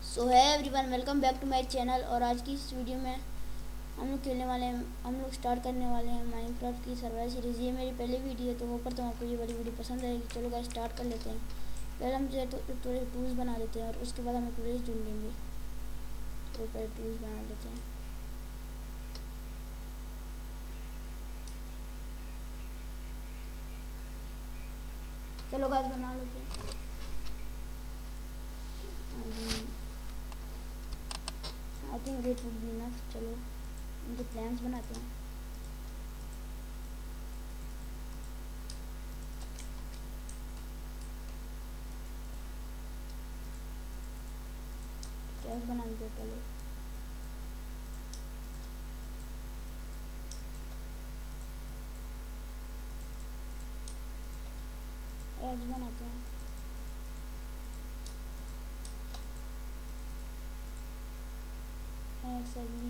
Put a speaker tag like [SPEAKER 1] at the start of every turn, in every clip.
[SPEAKER 1] So hi everyone, welcome back to my channel. और आज की इस वीडियो में हम लोग स्टार्ट करने वाले हैं माइनक्राफ्ट की सर्वाइवल सीरीज़। ये मेरी पहली वीडियो है तो होप करता हूँ आपको ये वाली वीडियो पसंद आएगी। चलो गाइस स्टार्ट कर लेते हैं। पहले हम जो है थोड़े टूल्स बना लेते हैं और उसके बाद हम एक विलेज ढूंढ लेंगे। तो पहले टूल्स बना लेते हैं। चलो गाइस बना लेते हैं। I think it would be enough. चलो इनके प्लान्स बनाते हैं। कैसे बना लेते हैं पहले। एज बनाते हैं। सभी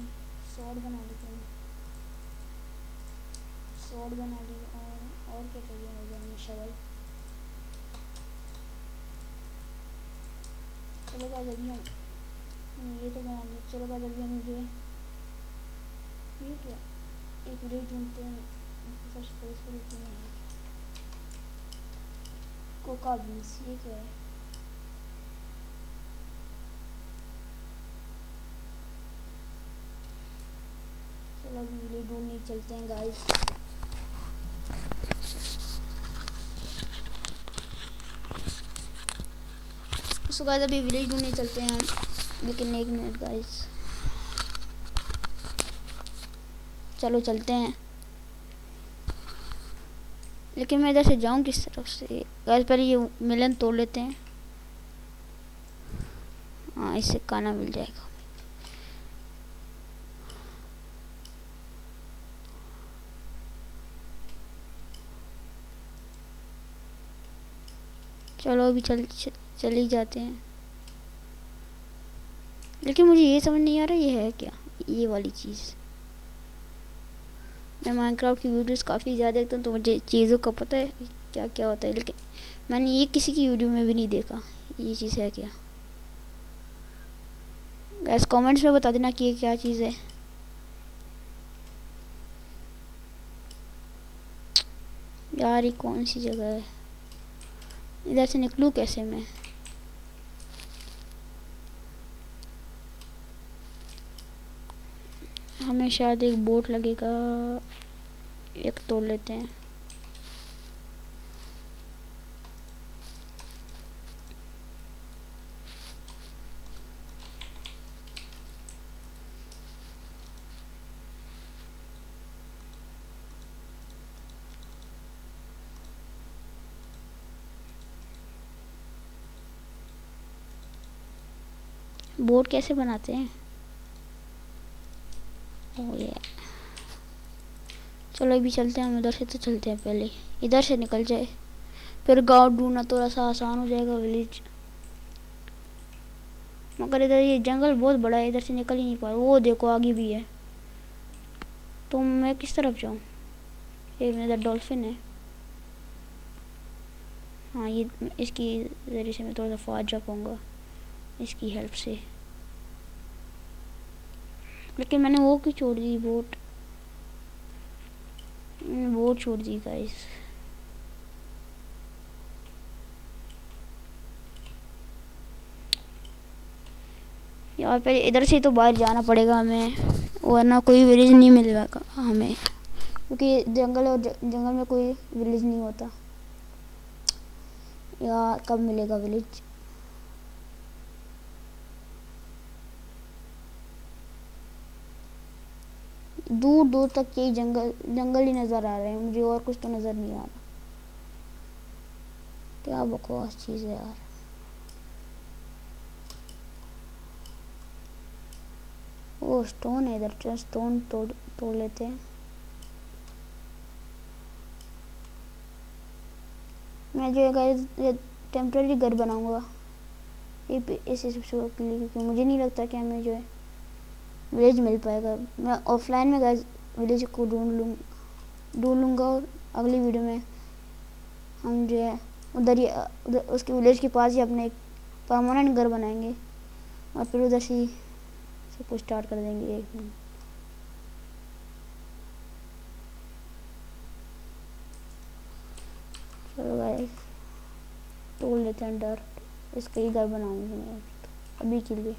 [SPEAKER 1] सॉर्ड बना लेते हैं। सॉर्ड बना ली। और क्या चाहिए मुझे? हमने शवल। चलो गाइस अभी हम ये तो बना लिया। चलो गाइस अभी हम जो है ये क्या एक विलेज ढूंढते हैं। फर्स्ट प्लेस पर रुकते हैं। कोका बीन्स ये क्या है? चलो अभी विलेज ढूंढने चलते हैं गाइस। सो गाइस अभी विलेज ढूंढने चलते हैं हम, लेकिन एक मिनट गाइस। चलो चलते हैं, लेकिन मैं इधर से जाऊं किस तरफ से गाइस? पहले ये मिलन तोड़ लेते हैं। हाँ इससे खाना मिल जाएगा। चलो अभी चल ही जाते हैं। लेकिन मुझे ये समझ नहीं आ रहा ये है क्या, ये वाली चीज़। मैं माइनक्राफ्ट की वीडियोस काफ़ी ज़्यादा देखता हूँ तो मुझे चीज़ों का पता है क्या क्या होता है, लेकिन मैंने ये किसी की वीडियो में भी नहीं देखा। ये चीज़ है क्या? गैस कमेंट्स में बता देना कि ये क्या चीज़ है। यार ये कौन सी जगह है? इधर से निकलूँ कैसे मैं? हमें शायद एक बोट लगेगा। एक तोड़ लेते हैं। बोट कैसे बनाते हैं? ओ ये चलो अभी चलते हैं हम। उधर से तो चलते हैं, पहले इधर से निकल जाए, फिर गांव ढूंढना थोड़ा सा आसान हो जाएगा, विलेज। मगर इधर ये जंगल बहुत बड़ा है, इधर से निकल ही नहीं पा रहा। वो देखो आगे भी है, तो मैं किस तरफ जाऊँ? ये मेरा डॉल्फिन है। हाँ ये इसकी ज़रिए से मैं थोड़ा सा फास्ट जा पाऊँगा इसकी हेल्प से। लेकिन मैंने वो क्यों छोड़ दी बोट? बोट छोड़ दी गाइस। यार पहले इधर से तो बाहर जाना पड़ेगा हमें, वरना कोई विलेज नहीं मिलेगा हमें, क्योंकि जंगल और जंगल में कोई विलेज नहीं होता। यार कब मिलेगा विलेज? दूर दूर तक यही जंगल जंगल ही नज़र आ रहे हैं मुझे, और कुछ तो नज़र नहीं आ रहा। क्या बकवास चीज़ है यार। वो स्टोन है इधर, चल स्टोन तोड़ लेते हैं। मैं जो है टेम्परेरी घर बनाऊंगा इस के लिए, क्योंकि मुझे नहीं लगता कि हमें जो है विलेज मिल पाएगा। मैं ऑफलाइन में गाइस विलेज को ढूंढ लूँगा, और अगली वीडियो में हम जो है उधर उसके विलेज के पास ही अपने एक परमानेंट घर बनाएंगे। और फिर उधर से सब कुछ स्टार्ट कर देंगे। एक मिनट, चलो गाइस तोड़ लेते हैं डर्ट। इसका ही घर बनाऊंगी मैं अभी के लिए,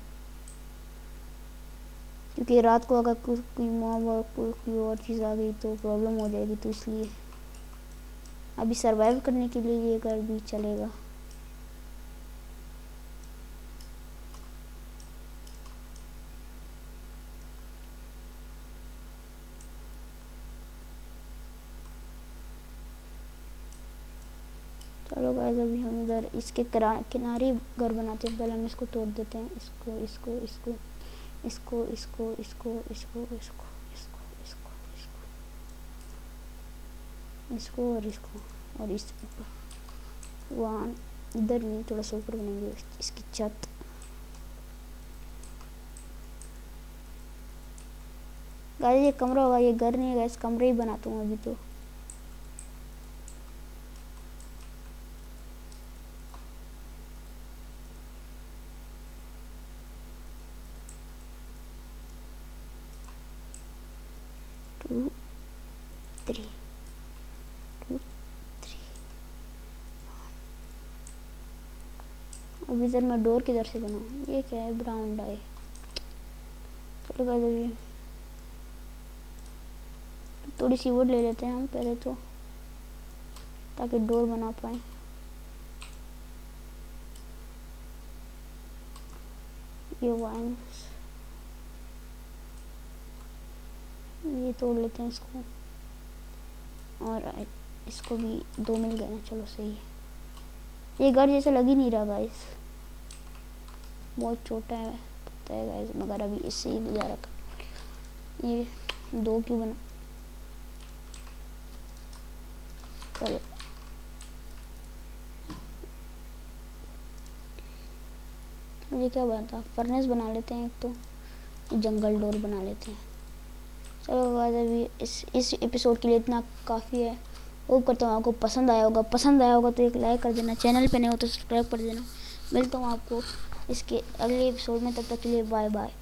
[SPEAKER 1] क्योंकि रात को अगर कोई मॉब और कोई और चीज़ आ गई तो प्रॉब्लम हो जाएगी, तो इसलिए अभी सरवाइव करने के लिए ये घर भी चलेगा। चलो गाइस अभी हम इधर इसके किनारे घर बनाते हैं। पहले हम इसको तोड़ देते हैं, इसको इसको इसको इसको इसको इसको इसको इसको इसको इसको इसको इसको और इसको और इस वहाँ इधर नहीं, थोड़ा सा ऊपर बनेंगे इसकी छत। गाइस ये कमरा होगा, ये घर नहीं है गाइस, कमरे ही बनाता हूँ अभी तो। अब इधर मैं डोर किधर से बनाऊँ? ये क्या है? Brown die. चलो गाइस अभी थोड़ी सी वुड ले लेते हैं हम पहले तो, ताकि डोर बना पाए। ये वाइन्स ये तोड़ लेते हैं इसको, और इसको भी 2 मिल गए हैं। चलो सही है। ये घर जैसा लग ही नहीं रहा गाइस, बहुत छोटा है पता है गाइस, मगर अभी इससे ही गुजारा कर। ये 2 क्यों बना? चलो मुझे क्या बनता, फर्नेस बना लेते हैं एक तो, जंगल डोर बना लेते हैं। चलो गाइस अभी इस एपिसोड के लिए इतना काफ़ी है। होप करता हूँ आपको पसंद आया होगा। पसंद आया होगा तो एक लाइक कर देना, चैनल पे नहीं हो तो सब्सक्राइब कर देना। मिलता हूँ आपको इसके अगले एपिसोड में, तब तक के लिए बाय बाय।